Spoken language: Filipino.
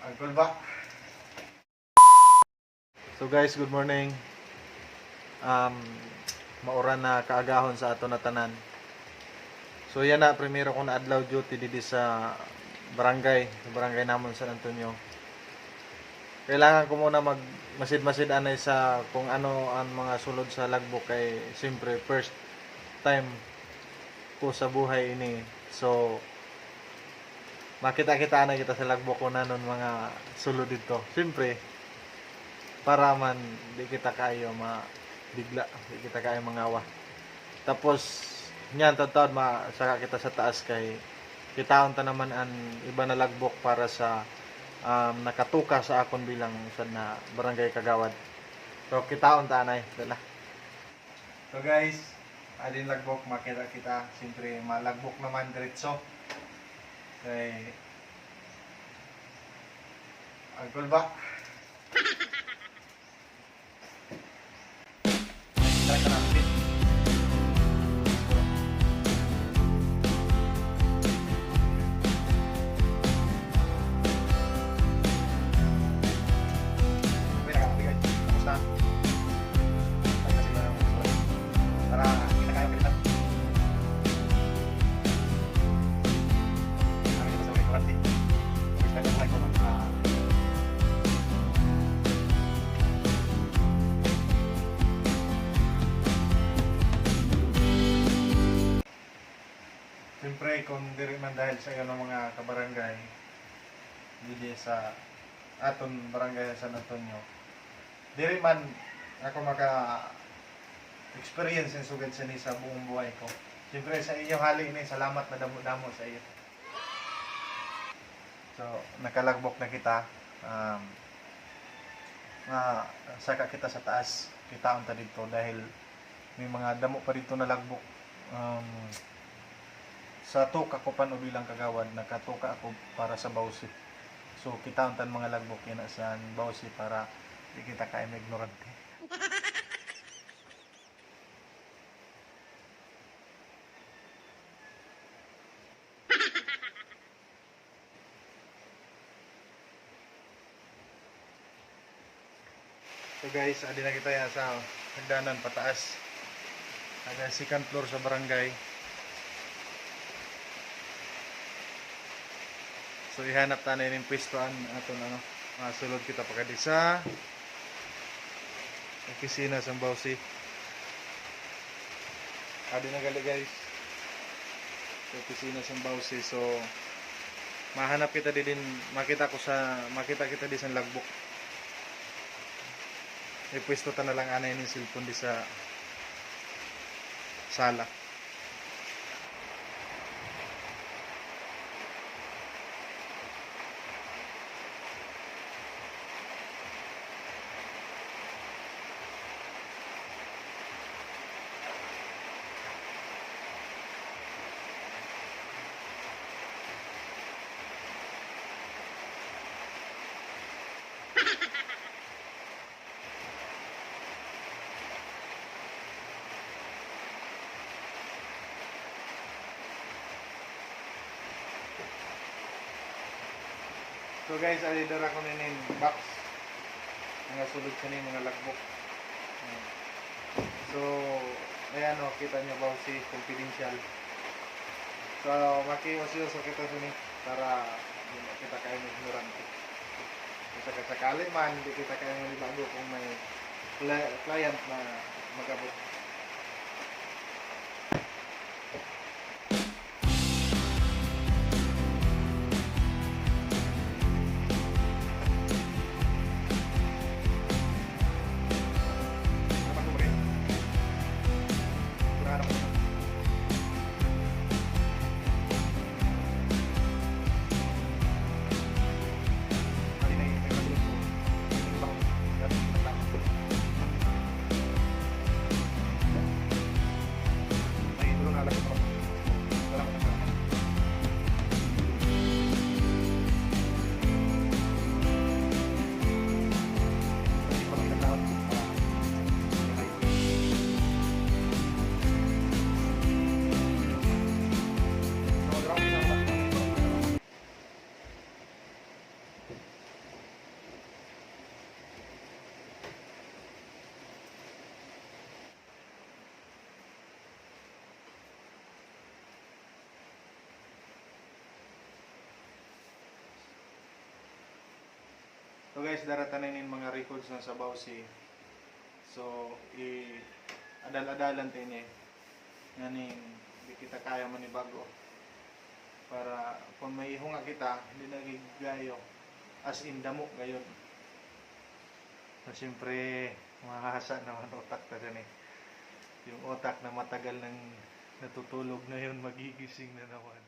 Agol ba? So guys, good morning. Maura na kaagahon sa ato na tanan. So yan na, primero ko na adlaw duty didi sa barangay namon San Antonio. Kailangan ko muna masid-masid anay sa kung ano ang mga sulod sa logbook kay siyempre first time ko sa buhay ini. So makita-kita na kita sa logbook ko na nun mga sulod dito. Siyempre para man di kita kayo mabigla, di kita kayo mangawa. Tapos nyan tatawad masaka kita sa taas kay kitaon ta naman ang iba na logbook para sa nakatuka sa akon bilang sad na barangay kagawad. So kitaon ta anay dala. So guys, adin logbook makita kita siyempre malagbok naman diretso. Kay agol ba? Siyempre, kung diri man dahil sa iyo ng mga kabarangay dili sa aton barangay San Antonio, diri man ako maka experience ng sugad sa ni sa buong buhay ko. Siyempre sa inyo hali ni, salamat na damo-damo sa iyo. So nakalagbok na kita, saka kita sa taas, kitaon ta dito dahil may mga damo pa dito na lagbok. Sa tuka ko pan o bilang kagawad, nakatuka ako para sa bawsi. So kitaon tan mga lagbok yan sa bawsi para di kita kayo ignorante. So guys, adi na kita yan sa hagdanan pataas. Ada second floor sa barangay. So ihanap ta na yung pwestoan aton sulod kita pagkadi sa opisina sa bawsi. Adi na gali guys. Sa opisina sa bawsi. So mahanap kita din, makita kita di sa logbook. Pwesto ta na lang anay ng cellphone di sa sala. So guys, alidara ko na yung box. Mga sulod sa ni mga logbook. So, ayan o, kita nyo ba si confidential. So, makiusiuso kita sa ni para di kita kayo ignorante. Kasi sakali man, di kita kayo manibago kung may client na magabot. So guys, daratan na yung mga records na sa Bausi. So, adal-adalan tayo niya. Nganing, di kita kaya manibago. Para kung may hunga kita, hindi nagigayo. As in damo gayon. So, siyempre, mahasa naman utak na dyan eh. Yung utak na matagal nang natutulog ngayon, magigising na naman.